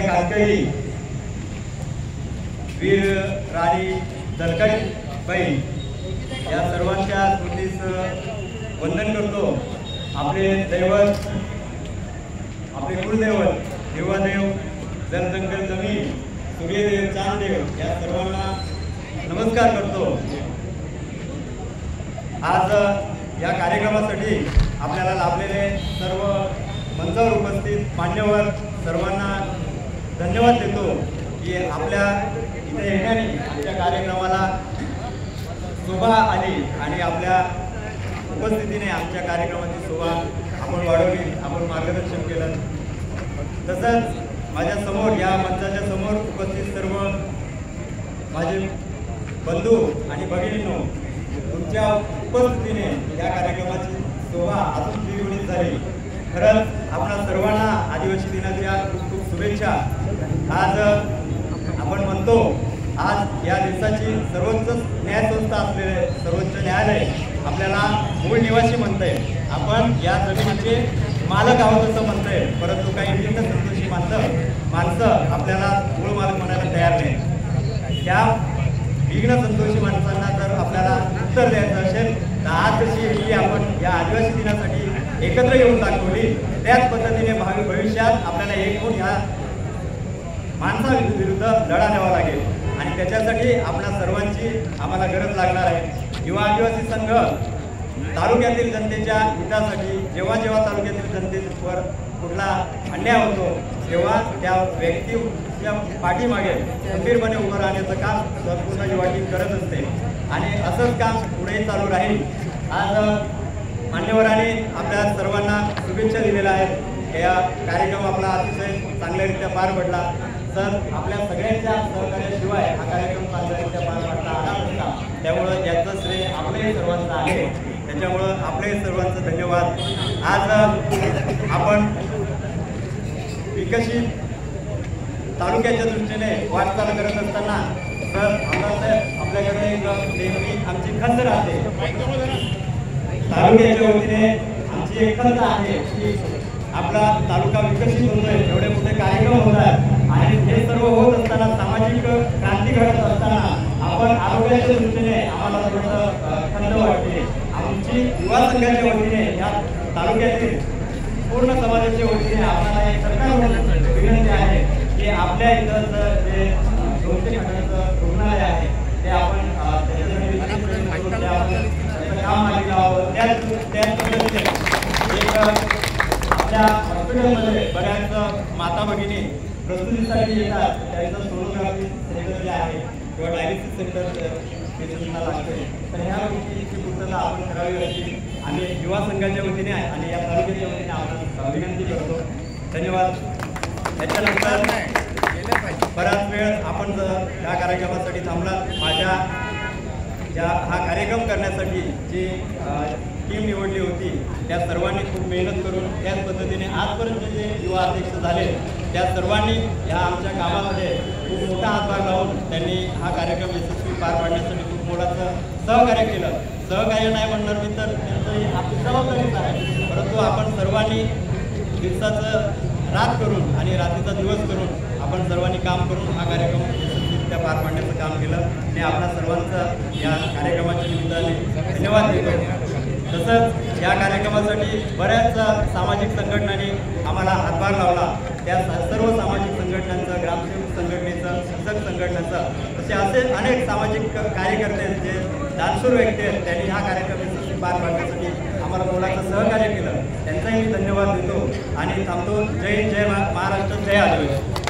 कातकरी, वीर राणी दलकाईबाई या सर्वांच्या स्मृतीस वंदन करतो। आपले दैवत, आपले कुलदैवत देवादेव, जलजंगल जमीन, सूर्यदेव, चांददेव या सर्वांना नमस्कार करतो। आज या कार्यक्रमासाठी आपल्याला लाभलेले सर्व मंचावर उपस्थित मान्यवर सर्वांना धन्यवाद देतो की आपल्या इथे येण्याने आमच्या कार्यक्रमाला शोभा आली आणि आपल्या उपस्थितीने आमच्या कार्यक्रमाची शोभा आपण वाढवली, आपण मार्गदर्शन केलं। तसंच माझ्या समोर या मंचाच्या समोर उपस्थित सर्व माझे बंधू आणि भगिनींनो, तुमच्या उपस्थितीने या कार्यक्रमाची शोभा अजून द्विगुणित झाली। खरंच आपल्या सर्वांना आदिवासी दिनाच्या खूप खूप शुभेच्छा। आज आपण म्हणतो, आज या देशाची सर्वोच्च न्यायसंस्था असलेले सर्वोच्च न्यायालय आपल्याला मूळ निवासी म्हणतंय, आपण या जमिनीचे मालक आहोत असं म्हणतंय, परंतु काही विघ्न संतोषी माणसं आपल्याला मूळ मालक म्हणायला तयार नाही। त्या विघ्न संतोषी माणसांना जर आपल्याला उत्तर द्यायचं असेल तर आज जशी ही आपण या आदिवासी दिनासाठी एकत्र येऊन दाखवली, त्याच पद्धतीने भविष्यात आपल्याला एक होऊन या माणसाविरुद्ध लढा द्यावा लागेल आणि त्याच्यासाठी आपल्या सर्वांची आम्हाला गरज लागणार आहे। युवा आदिवासी संघ तालुक्यातील जनतेच्या हितासाठी जेव्हा जेव्हा तालुक्यातील जनतेवर कुठला अन्याय होतो तेव्हा त्या व्यक्तीच्या पाठीमागे खंबीरपणे उभं राहण्याचं काम संपूर्ण युवा टीम करत असते आणि असंच काम पुढेही चालू राहील। आज मान्यवरांनी आपल्या सर्वांना शुभेच्छा दिलेल्या आहेत। या कार्यक्रम आपला अतिशय चांगल्यारीत्या पार पडला। सर, आपल्या सगळ्यांच्या सहकार्याशिवाय हा कार्यक्रम चांगल्यारीत्या पार पडता आला नसता, त्यामुळं याचं श्रेय आपल्याही सर्वांचं आहे, त्याच्यामुळं आपल्याही सर्वांचं धन्यवाद। आज आपण विकसित तालुक्याच्या दृष्टीने वाटचाल करत असताना सर आपल्याकडे एक नेहमी आमची खंत राहते, तालुक्याच्या वतीने आमची एक खंत आहे की आपला तालुका विकसित होतोय, एवढे मोठे कार्यक्रम होतात आणि हे सर्व होत असताना, सामाजिक क्रांती घडत असताना आपण आरोग्याच्या दृष्टीने आम्हाला थोडंसं खंत वाटते। आमची युवा संघाच्या वतीने या तालुक्यातील पूर्ण समाजाच्या वतीने आपल्याला एक सरकार विनंती आहे की आपल्या इथं जे 200 खाटांचं रुग्णालय आहे ते आपण काम मागे लावावं। त्याच पद्धतीने एक आपल्या हॉस्पिटलमध्ये बऱ्याच माता भगिनी प्रसूतीसाठी येतात, त्यांचं सोनोग्राफी सेंटर जे आहे किंवा डायलिसिस सेंटर पेशंटला लागते, तर ह्या गोष्टीची पूर्तता आपण करावी अशी आम्ही युवा संघाच्या वतीने आणि या तालुक्याच्या वतीने आपण विनंती करतो। धन्यवाद। त्याच्यानंतर बराच वेळ आपण या कार्यक्रमासाठी थांबला, माझ्या हा कार्यक्रम करण्यासाठी जी टीम निवडली होती त्या सर्वांनी खूप मेहनत करून त्याच पद्धतीने आजपर्यंत जे युवा अध्यक्ष झाले त्या सर्वांनी ह्या आमच्या कामामध्ये खूप मोठा हातभार लावून त्यांनी हा कार्यक्रम यशस्वी पार पाडण्यासाठी खूप मोलाचं सहकार्य केलं। सहकार्य नाही म्हणणार मी तर त्यांचंही आपली जबाबदारीच आहे, परंतु आपण सर्वांनी दिवसाचं रात करून आणि रात्रीचा दिवस करून आपण सर्वांनी काम करून हा कार्यक्रम यशस्वीरित्या पार पाडण्याचं काम केलं आणि आपल्या सर्वांचं या कार्यक्रमाच्या निमित्ताने धन्यवाद देतो। तसंच या कार्यक्रमासाठी बऱ्याच सामाजिक संघटनांनी आम्हाला हातभार लावला, त्या सर्व सामाजिक संघटनांचं, ग्रामसेवक संघटनेचं, शिक्षक संघटनेचं, तसे असे अनेक सामाजिक कार्यकर्ते जे दानशूर व्यक्ती आहेत त्यांनी हा कार्यक्रम यशस्वी पार पाडण्यासाठी आम्हाला मोलाचं सहकार्य केलं, त्यांचाही मी धन्यवाद देतो आणि थांबतो। जय जय महाराष्ट्र, जय आदिवासी।